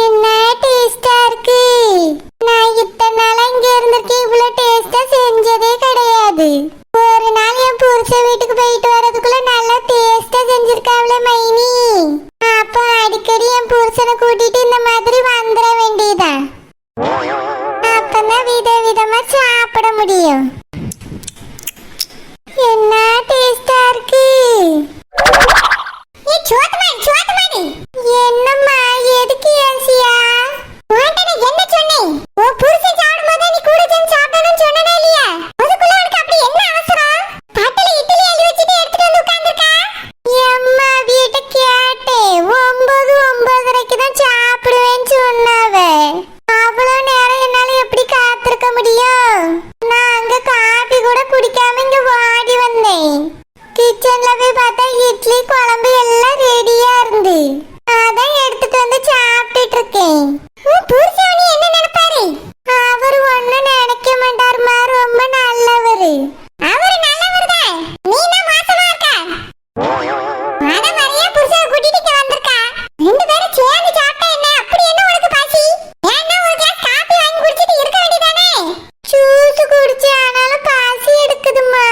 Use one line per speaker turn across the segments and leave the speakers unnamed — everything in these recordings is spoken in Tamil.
என்ன டேஸ்டா இருக்கு. நான் இத்தனை நாளா இங்க இருந்திருக்கேன், இவ்வளவு டேஸ்டா செஞ்சதே கிடையாது. ஒரு நாள் என் புருஷன் வீட்டுக்கு போயிட்டு வரதுக்குள்ள நல்லா டேஸ்டா செஞ்சிருக்காவளே மைனி. அப்ப அடிக்கடி என் புருஷனை கூட்டிட்டு இந்த மாதிரி வந்துட வேண்டியதான். அப்பதான் விதவிதமா சாப்பிட முடியும். என்ன டேஸ்டா இருக்கு. என்னம்மா எதுக்கு ஏசியா? என்ன சொன்னேன்? உன் புருஷன் சாப்பிடும்போது நீ கூட சேர்ந்து சாப்பிடணும்னு சொன்னனே இல்லையா? அதுக்குள்ள உனக்கு அப்படி என்ன அவசரம்? பாட்டில இட்லி அள்ளி வச்சுட்டு எடுத்துட்டு வந்து உட்கார்ந்திருக்கா. அம்மா வீட்டை கேட்டேன். 9:30க்கு தான் சாப்பிடுவேன்னு சொன்னாவ. அவ்வளோ நேரம் என்னால எப்படி காத்திருக்க முடியும்? நான் அங்க காபி கூட குடிக்காம இங்க வாடி வந்தேன். கிச்சன்ல போய் பார்த்தா இட்லி குழம்பு எல்லாம் ரெடியா இருந்து அதான் எடுத்துட்டு வந்து சாப்பிட்டுட்டு இருக்கேன். புருஷன் என்ன நினைப்பாரு? அவர் ஒண்ணும் நினைக்க மாட்டாருமா, ரொம்ப நல்லவரு. அவரு நல்லவர் தான். நீ தான் மாசமா இருக்கா. அட மரியா புருஷனை கூட்டிட்டு இங்க வந்திருக்கா. ரெண்டு பேரும் சேர்ந்து சாப்பிட்டா என்ன? அப்படி என்ன உனக்கு பசி? ஏன்னா ஒரு கிளாஸ் காபி வாங்கி குடிச்சிட்டு இருக்க வேண்டியதானே? ஜூஸ் குடிச்சு ஆனாலும் பசி எடுக்குதுமா.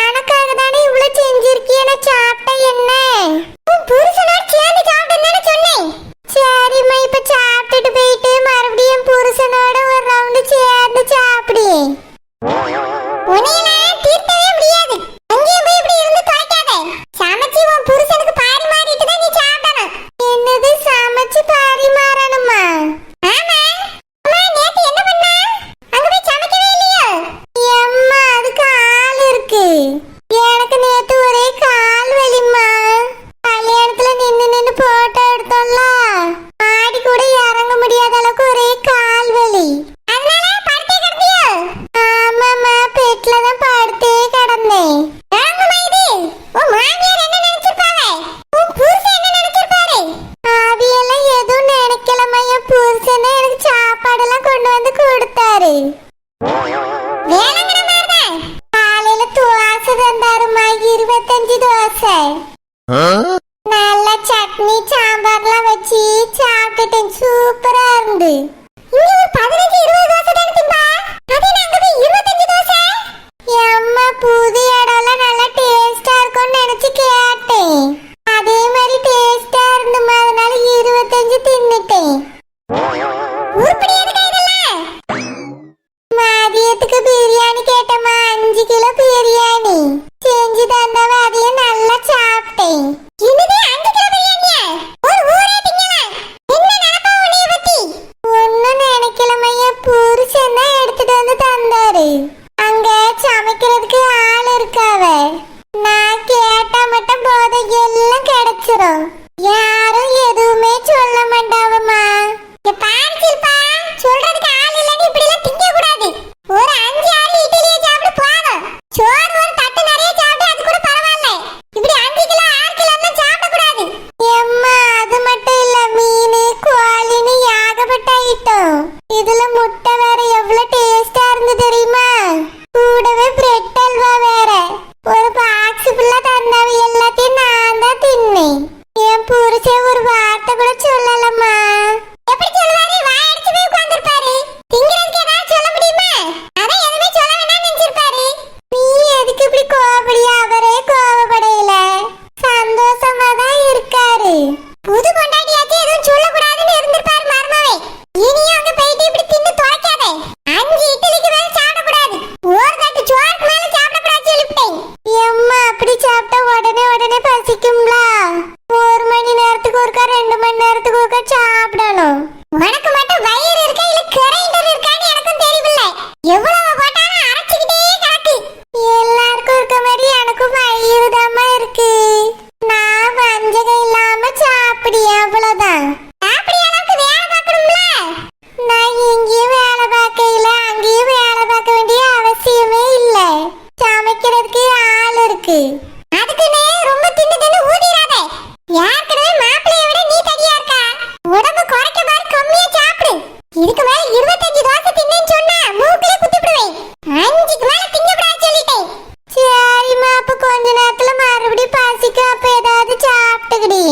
எனக்காக தானே இவ்வளவு செஞ்சிருக்கிய. நான் சாப்பிட்டா என்ன? உன் புருஷனோட சேர்ந்து சாப்பிட்டுன்னு சொன்னேன். சரிம்மா, இப்ப சாப்பிட்டுட்டு போயிட்டு மறுபடியும் புருஷனோட ஒரு ரவுண்டு சேர்ந்து சாப்பிடு. உன்னையெல்லாம் தீர்த்தவே முடியாது. அங்கேயும் போய் இப்படி இருந்து தொலைக்காத. சமைச்சு உன் புருஷனுக்கு பரிமாறிட்டு தான் நீ சாப்பிடணும். என்னது சமைச்சு பரிமாறணுமா? ஆமா. அம்மா நேத்து என்ன பண்ண? அங்க போய் சமைக்கவே இல்லையா? அம்மா அதுக்கு ஆள் இருக்கு. எனக்கு நேத்து ஒரே கால் வலிம்மா. கல்யாணத்துல நின்னு நின்னு போட்டோ எடுத்தோம்ல, ஆடி கூட இறங்க முடியாத அளவுக்கு ஒரே கால் வலி. அதனால படுத்தே கிடந்தியோ? ஆமாம்மா, பெட்ல தான் படுத்தே கிடந்தேன். இறங்குமா இது? உன் மாமியார் என்ன நினைச்சிருப்பாங்க? உன் புருஷன் என்ன நினைச்சிருப்பாரு? அவியெல்லாம் எதுவும் நினைக்கலம்மா. என் புருஷனே எனக்கு சாப்பாடெல்லாம் கொண்டு வந்து கொடுத்தாரு. வேலைங்கிற மாதிரிதான். காலையில தோசை தந்தாருமா, 25 தோசை. நல்ல சட்னி சாம்பார்லாம் வச்சு சாப்பிட்டுட்டேன். சூப்பரா இருந்து. இங்க ஒரு 15-20 தோசை தானே திம்பா. அதே நாங்க போய் 25 தோசை. அம்மா புது இடம்லாம் நல்லா டேஸ்டா இருக்கும்னு நினைச்சு கேட்டேன். அதே மாதிரி டேஸ்டா இருந்துமா, அதனால 25 தின்னுட்டேன். உருப்படி எதுக்கு இதெல்லாம்? மதியத்துக்கு பிரியாணி கேட்டம்மா, 5 கிலோ பிரியாணி செஞ்சு தந்தவ. அதையும் நல்லா சாப்பிட்டேன். என்னது 5 கிலோ பிரியாணியா? ஒரு ஊரே திங்கலாம். என்ன நினைப்பா உன்னைய பத்தி? ஒன்னும் நினைக்கலம்மா. என் புருஷன் தான் எடுத்துட்டு வந்து தந்தாரு. அங்க சமைக்கிறதுக்கு ஆள் இருக்காவ. நான் கேட்டா மட்டும் போதும், எல்லாம் கிடைச்சிரும். யாரும் எதுவுமே சொல்ல மாட்டாவம்மா. பாரிச்சிருப்பா, சொல்றதுக்கு ஆள் இல்லன்னு இப்படி எல்லாம் திங்க கூடாது. ஒரு 5-6 இட்லியை சாப்பிட்டு போதும். சோறு ஒரு தட்டு நிறைய சாப்பிட்டு அது கூட பரவாயில்ல. இப்படி 5 கிலோ 6 கிலோ எல்லாம் சாப்பிடக்கூடாது. அம்மா அது மட்டும் இல்ல, மீன் கோழின்னு ஏகப்பட்ட ஐட்டம். இதுல முட்டை வேற எவ்வளவு டேஸ்டா இருந்து தெரியுமா? கூடவே பிரெட் அல்வா வேற. ஒரு பாக்ஸ் ஃபுல்லா தந்தாவ. எல்லாத்தையும் நான் தான் தின்னேன். என் புருஷன் ஒரு வார்த்தை கூட சொல்லலம்மா. எப்படி சொல்லுவாரு? வாய் அடிச்சு போய் உட்கார்ந்திருப்பாரு. திங்கிறதுக்கு ஏதாவது சொல்ல முடியுமா? அதான் எதுவுமே சொல்ல வேண்டாம்னு நினைச்சிருப்பாரு. நீ எதுக்கு இப்படி கோவப்படியா? அவரே கோவப்படையில சந்தோஷமா தான் இருக்காரு. புது கொண்டாடியாச்சும் எதுவும் சொல்லக்கூடாதுன்னு இருந்திருப்பாரு மருமவே. இனியும் அங்க போயிட்டு இப்படி தின்னு துவைக்காத. 5 இட்லிக்கு மேல சாப்பிடக்கூடாது. ஒரு தட்டு சோறுக்கு மேல சாப்பிடக்கூடாது சொல்லிவிட்டேன். அம்மா அப்படி சாப்பிட்டா உடனே பசிக்கும்ல. 1 மணி நேரத்துக்கு ஒருக்கா 2 மணி நேரத்துக்கு ஒருக்கா சாப்பிடணும். உனக்கு மட்டும் வயிறு இருக்கா இல்ல கிரைண்டர் இருக்கான்னு எனக்கும் தெரியல. எவ்வளவு போட்டாலும் அரைச்சிக்கிட்டே கிடக்கு. எல்லாருக்கும் இருக்க மாதிரி எனக்கும் வயிறு தாமா இருக்கு. நான் வஞ்சகம் இல்லாம சாப்பிடியா, அவ்வளவுதான். சாப்பிடி அளவுக்கு வேலை பார்க்கணும்ல. நான் இங்கேயும் வேலை பார்க்கல, அங்கேயும் வேலை பார்க்க வேண்டிய அவசியமே இல்ல. சமைக்கிறதுக்கு ஆள் இருக்கு. அதுக்குன்னு ரொம்ப தின்னு தின்னு ஊதிராதே. ஏற்கனவே மாப்பிள்ளைய விட நீ தடியா இருக்கா. உடம்பு குறைக்க பாரு, கம்மியா சாப்பிடு. இதுக்கு மேல 25 தோசை தின்னேன்னு சொன்னா மூக்கிலே குத்திடுவேன். 5க்கு மேல திங்கக்கூடாது சொல்லிட்டேன். சரிம்மா, அப்ப கொஞ்ச நேரத்துல மறுபடியும் பசிக்கும். அப்ப ஏதாவது சாப்பிட்டுக்கிடி.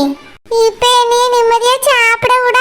இப்ப என்னைய நிம்மதியா சாப்பிட விட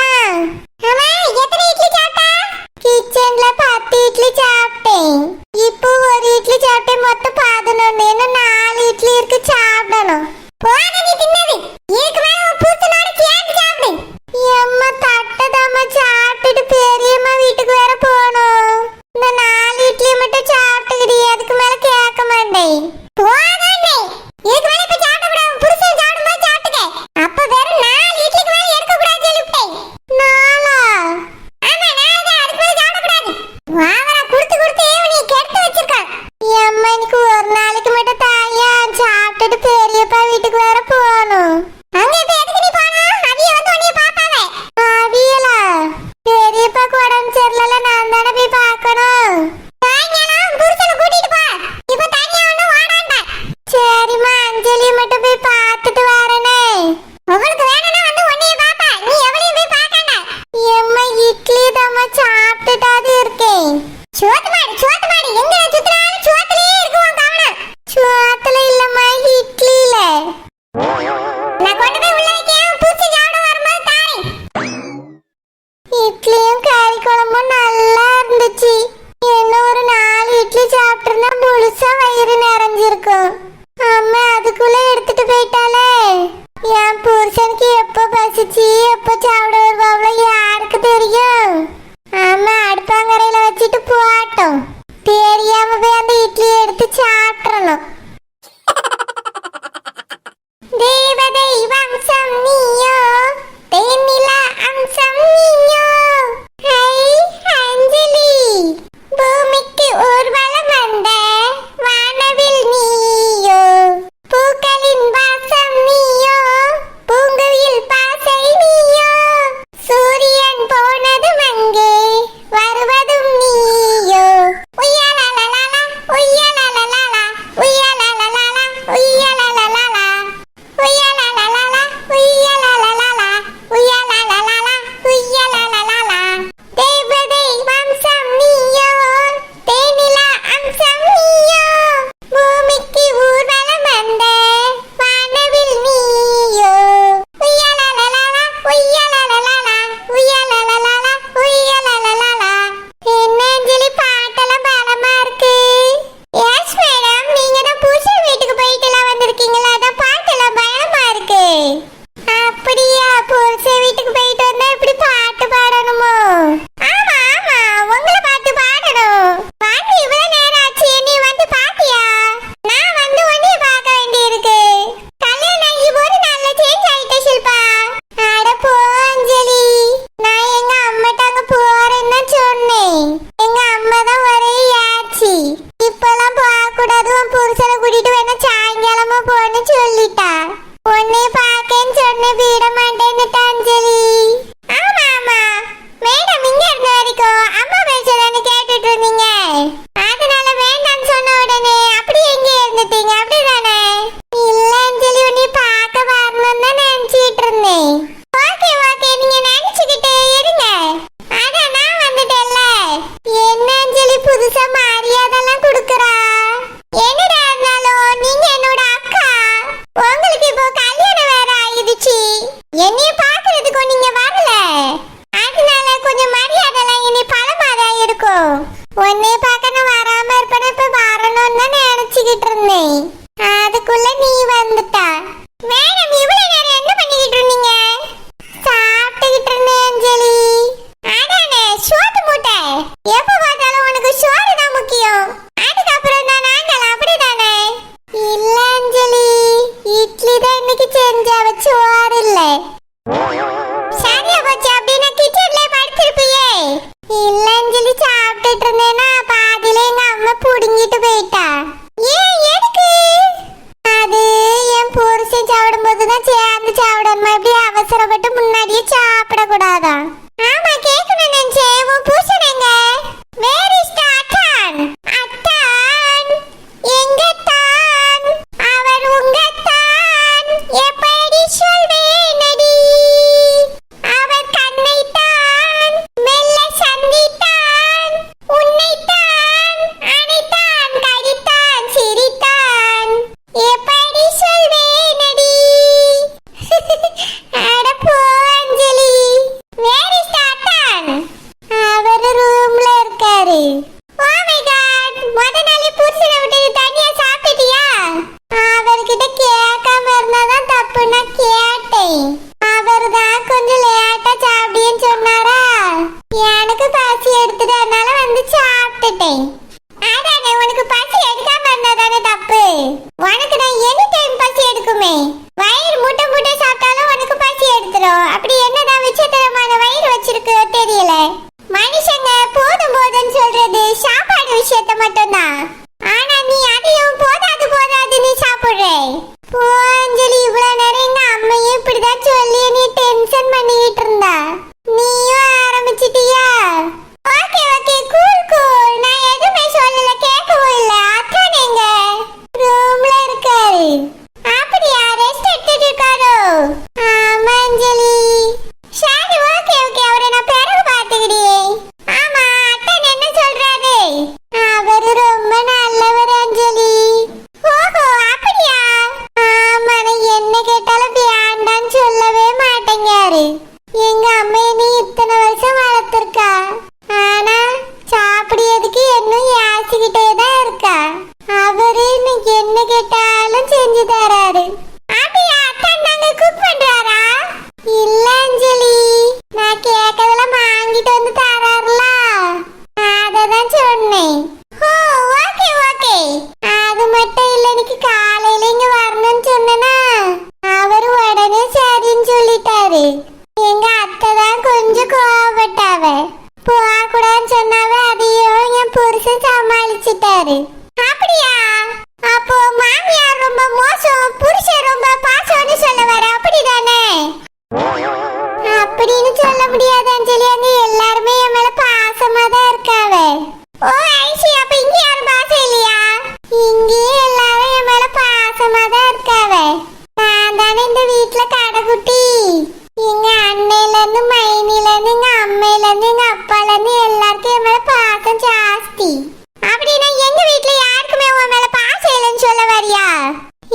சோறு இல்ல. சரியா போச்சு, அப்படின்னா கிச்சன்ல படுத்திருப்பியே. இல்லன்னு சொல்லி சாப்பிட்டுட்டு இருந்தேன்னா பாதியில எங்க அம்மா புடுங்கிட்டு போயிட்டா. ஏன் எதுக்கு? அது என் புருஷன் சாப்பிடும் போதுதான் சேர்ந்து சாப்பிடணுமா, இப்படி அவசரப்பட்டு முன்னாடியே சாப்பிடக்கூடாதா? ஆமா, கேட்கணும் நினைச்சேன். உன் புருஷன் எங்க? வேர் இஸ் த அத்தான்? அத்தான் எங்க தான்? அவர் உங்க தான் எப்படி சொல்வேனடி? அவர் கண்ணைத்தான் மெல்ல சந்தித்தான், உன்னைத்தான் அணைத்தான், கடித்தான், சிரித்தான், எப்படி சொல்வேனடி? அட போ அஞ்சலி. வேர் இஸ் த அத்தான்? அவர் ரூம்ல இருக்காரு. ஓ மை காட், முத நாளே புருஷனை விட்டு தனியா சாப்பிட்டியா? அவர்கிட்ட கேட்காம இருந்தாதான் தப்பு. நான் கேட்டேன், அவர் தான் கொஞ்சம் லேட்டா சாப்பிடின்னு சொன்னாரா. எனக்கு பசி எடுத்துட்டு அதனால வந்து சாப்பிட்டுட்டேன். அதானே, உனக்கு பசி எடுக்காம இருந்தாதானே தப்பு. உனக்கு நான் எனி டைம் பசி எடுக்குமே. வயிறு முட்டை முட்டை சாப்பிட்டாலும் உனக்கு பசி எடுத்துரும். அப்படி என்னதான் விசித்திரமான வயிறு வச்சிருக்கு தெரியல. மனுஷங்க போதும் போதுன்னு சொல்றது சாப்பாடு விஷயத்த மட்டும்தான். ஆனா நீ அதையும் போதாது போதாது நீ சாப்பிடுற. போஞ்சலி, இவ்வளவு நேரம் எங்க அம்மையும் இப்படிதான் சொல்லி நீ டென்ஷன் பண்ணிக்கிட்டு இருந்தா. நீயும் ஆரம்பிச்சிட்டியா? Okay okay, cool cool. நான் எதுவுமே சொல்லல, கேட்கவும் இல்ல. அத்தான் எங்க? ரூம்ல இருக்காரு. அப்படியா, ரெஸ்ட் எடுத்துட்டு இருக்காரோ? ஆமா அஞ்சலி. சரி, ஓகே ஓகே, அவரை நான் பிறகு பார்த்துக்கிட்டேன். ஆமா, அத்தான் என்ன சொல்றாரு? அவரு ரொம்ப நல்லவர் அஞ்சலி. ஓஹோ, அப்படியா? ஆமா, நான் என்ன கேட்டாலும் வேண்டான்னு சொல்லவே மாட்டேங்காரு. எங்க அம்மா நீ இத்தனை வருஷம் வளர்த்திருக்கா, ஆனா சாப்பிடியதுக்கு இன்னும் யாசிக்கிட்டே தான் இருக்கா. அவரு இன்னைக்கு என்ன கேட்டாலும் செஞ்சு தராரு. அப்படியா, அத்தான் நாங்க குக் பண்றாரா? இல்ல அஞ்சலி, நான் கேட்கறதெல்லாம் வாங்கிட்டு வந்து தராருல, அததான் சொன்னேன். ஓ ஓகே ஓகே. அது மட்டும் இல்ல, இன்னைக்கு காலையில இங்க வரணும்னு சொன்னா அவரு உடனே சரின்னு சொல்லிட்டாரு. எங்க அத்தை தான் கொஞ்சம் கோவப்பட்டாவ. போகக்கூடாதுன்னு சொன்னாவ, அதையும் என் புருஷன் சமாளிச்சிட்டாரு. அப்படியா? அப்போ மாமியார் ரொம்ப மோசம், புருஷன் ரொம்ப பாசம்னு சொல்ல வர, அப்படிதானே? அப்படின்னு சொல்ல முடியாது அஞ்சலி, அங்க எல்லாருமே என் மேல பாசமா தான் இருக்காவ. ஓ ஐசி, அப்ப இங்க யாரும் பாசம் இல்லையா? இங்கேயும் எல்லாரும் என் மேல பாசமா தான் இருக்காவ. நான் தானே இந்த வீட்டுல கடைக்குட்டி. எங்க அண்ணையில இருந்து மைனில இருந்து எங்க அம்மையில இருந்து எங்க அப்பால இருந்து எல்லாருக்கும் என் மேல பாசம் ஜாஸ்தி. அப்படின்னா எங்க வீட்டுல யாருக்குமே உன் மேல பாசம் இல்லைன்னு சொல்ல வரியா?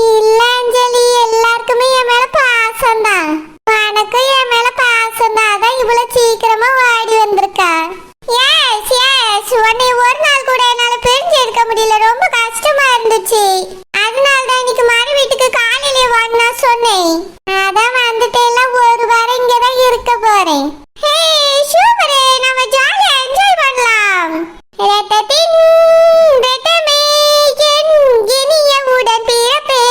இல்ல அஞ்சலி, எல்லாருக்குமே என் மேல பாசம் தான். உனக்கும் என் மேல பாசம் தான், அதான் இவ்வளவு சீக்கிரமா வாடி வந்திருக்கா. எஸ் எஸ், உன்னை ஒரு நாள் கூட என்னால பிரிஞ்சு இருக்க முடியல, ரொம்ப கஷ்டமா இருந்துச்சு. அதனாலதான் இன்னைக்கு மறு வீட்டுக்கு காலையிலே வான்னா சொன்னேன். அதான் வந்துட்டேன், ஒரு வாரம் இங்கதான் இருக்க போறேன். ஹே சூப்பரே, நம்ம ஜாலியா என்ஜாய் பண்ணலாம். ரத்தத்தின் ரத்தமே என் இனிய உடன்பிறப்பே,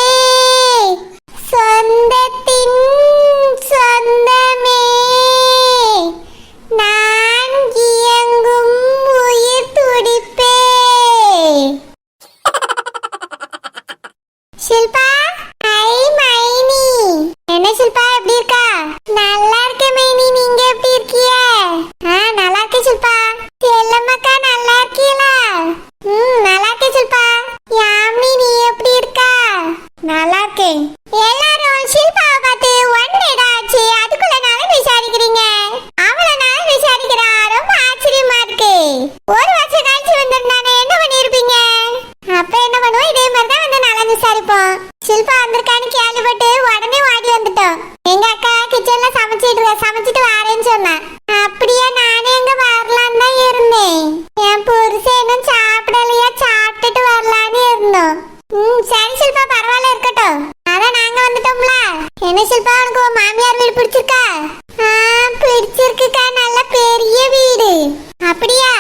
சொந்தத்தின் சொந்தமே, நான் இயங்கும் உயிர் துடிப்பே. ஷில்பா, ஐ மைனி. என்ன ஷில்பா, எப்படி இருக்கா? நல்லா இருக்க மைனி, நீங்க எப்படி இருக்கீங்க? நல்லா இருக்க ஷில்பா. செல்லம்மாக்கா நல்லா இருக்கீங்களா? நல்லா இருக்க ஷில்பா. யாமினி, நீ எப்படி இருக்கா? நல்லா இருக்கேன். எல்லாரும் ஷில்பாவை பார்த்து ஒன் டே ஆச்சு, அதுக்குள்ள நலம் விசாரிக்கிறீங்க. அவளை நலம் விசாரிக்கிறா, ரொம்ப ஆச்சரியமா இருக்கு. ஒரு வருஷம் கழிச்சு வந்திருந்தானே, என்ன பண்ணிருப்பீங்க? அப்ப என்ன பண்ணுவோம், இதே மாதிரி தான் வந்து நலம் விசாரிப்போம். ஷில்பா வந்திருக்கான்னு கேள்விப்பட்டு உடனே வாடி வந்துட்டோம். எங்க அக்கா கிச்சன்ல சமைச்சிட்டு வரேன்னு சொன்னேன். அப்படியே நானே எங்க வரலான்னு தான் இருந்தேன். என் புருஷன் இன்னும் சாப்பிடலையா, சாப்பிட்டுட்டு வரலான்னு இருந்தோம். சரி ஷில்பா, பரவாயில்ல இருக்கட்டும். அதான் நாங்க வந்துட்டோம்ல. என்ன ஷில்பா, உனக்கு உன் மாமியார் வீடு பிடிச்சிருக்கா? பிடிச்சிருக்குக்கா, நல்ல பெரிய வீடு. அப்படியா?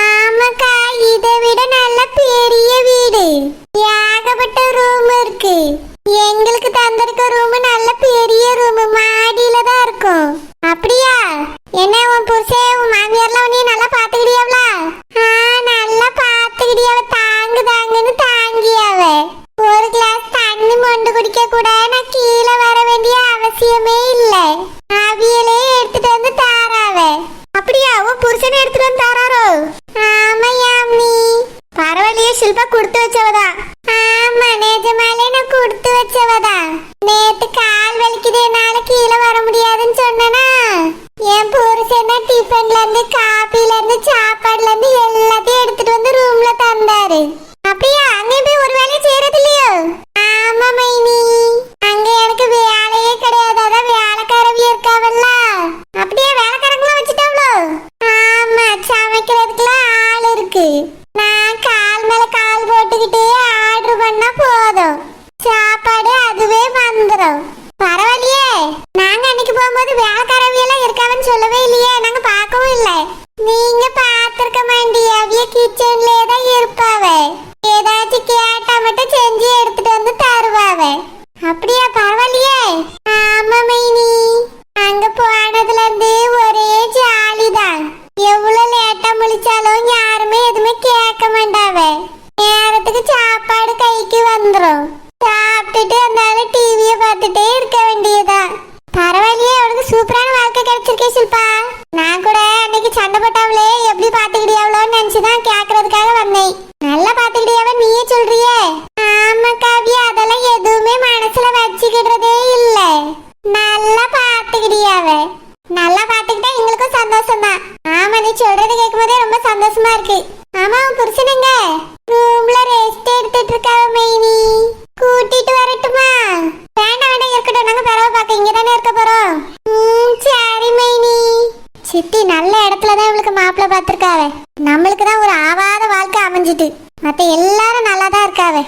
ஆமாக்கா, இதை விட நல்ல பெரிய வீடு. ஏகப்பட்ட ரூம் இருக்கு. எங்களுக்கு தந்திருக்க ரூம் நல்ல பெரிய ரூம். அவியலே எடுத்துட்டு வந்து தாராவே.
அப்படியா? உன் புருஷனே எடுத்துட்டு வந்து தாராரோ?
ஆமையாமி.
பரவாயில்லையே ஷில்பா, கொடுத்து வச்சவதா.
ஆமா, நிஜமாலே நான் கொடுத்து வச்சவதா. நேத்து கால் வலிக்குதுனால கீழே வர முடியாதுன்னு சொன்னனா, என் புருஷன் தான் டிஃபன்ல இருந்து காபில இருந்து சாப்பாடுல இருந்து எல்லாத்தையும் எடுத்துட்டு வந்து ரூம்ல தந்தாரு.
அப்படியா? அங்கே போய் ஒரு வேலையை செய்யறது இல்லையோ?
ஆமா மைனி, அங்க எனக்கு வேலையே கிடையாது. அதான் வேலைக்காரவி இருக்காவல்ல.
அப்படியே வேலைக்காரங்களாம் வச்சுட்டாவளோ?
ஆமா, சமைக்கிறதுக்குலாம் ஆள் இருக்கு. நான் கால் மேல கால் போட்டுக்கிட்டு ஆர்டர் பண்ணா போதும், சாப்பாடு அதுவே வந்துடும்.
பரவாயில்லையே.
நாங்க அன்னைக்கு போகும்போது வேலைக்காரவி எல்லாம் இருக்காவன்னு சொல்லவே இல்லையே, நாங்க பார்க்கவும் இல்லை. நீங்க பார்த்திருக்க மாட்டீங்க, அவிய கிச்சன்லயே தான் இருப்பாவே. ஏதாச்சும் கேட்டா மட்டும் செஞ்சு எடுத்துட்டு வந்து தருவாவே.
அப்படியா? பரவாயில்லையே.
ஆமா மைனி, அங்க போனதுல இருந்து ஒரே ஜாலிதான். எவ்வளவு லேட்டா முழிச்சாலும் யாருமே எதுவுமே கேட்க மாட்டாவே. நேரத்துக்கு சாப்பாடு கைக்கு வந்துரும். சாப்பிட்டுட்டு அந்த டிவிய பார்த்துட்டே இருக்க வேண்டியதான்.
பரவாயில்லையே, அவளுக்கு சூப்பரான வாழ்க்கை கிடைச்சிருக்கே ஷில்பா.
நான் கூட அன்னைக்கு சண்டை போட்டாவளே எப்படி பாத்துக்கிட்டியாவளோன்னு நினைச்சுதான் கேக்குறதுக்காக வந்தேன்.
நல்லா பாத்துக்கிட்டியாவ நீயே சொல்றியே?
ஆமா காவியா, அதெல்லாம் எதுவுமே மனசுல வச்சுக்கிடுறதே இல்ல. நல்லா பாத்துக்கிட்டியாவ.
நல்லா பாத்துக்கிட்டா எங்களுக்கும் சந்தோஷம் தான்.
ஆமா, நீ சொல்றது கேட்கும் போதே ரொம்ப சந்தோஷமா இருக்கு.
ஆமா, உன் புருஷனுங்க
ரூம்ல ரெஸ்ட் எடுத்துட்டு இருக்காவ மைனி. கூட்டிட்டு வரட்டுமா?
வேண்டாம் வேண்டாம், இருக்கட்டும். நாங்க பரவ பார்க்க இங்க தானே இருக்க போறோம்.
சரி மைனி.
சித்தி நல்ல இடத்துலதான் இவளுக்கு மாப்பிள்ளை பார்த்திருக்காவ. நம்மளுக்கு தான் ஒரு ஆவாத வாழ்க்கை அமைஞ்சிட்டு. மத்த எல்லாரும் நல்லா தான் இருக்காவ.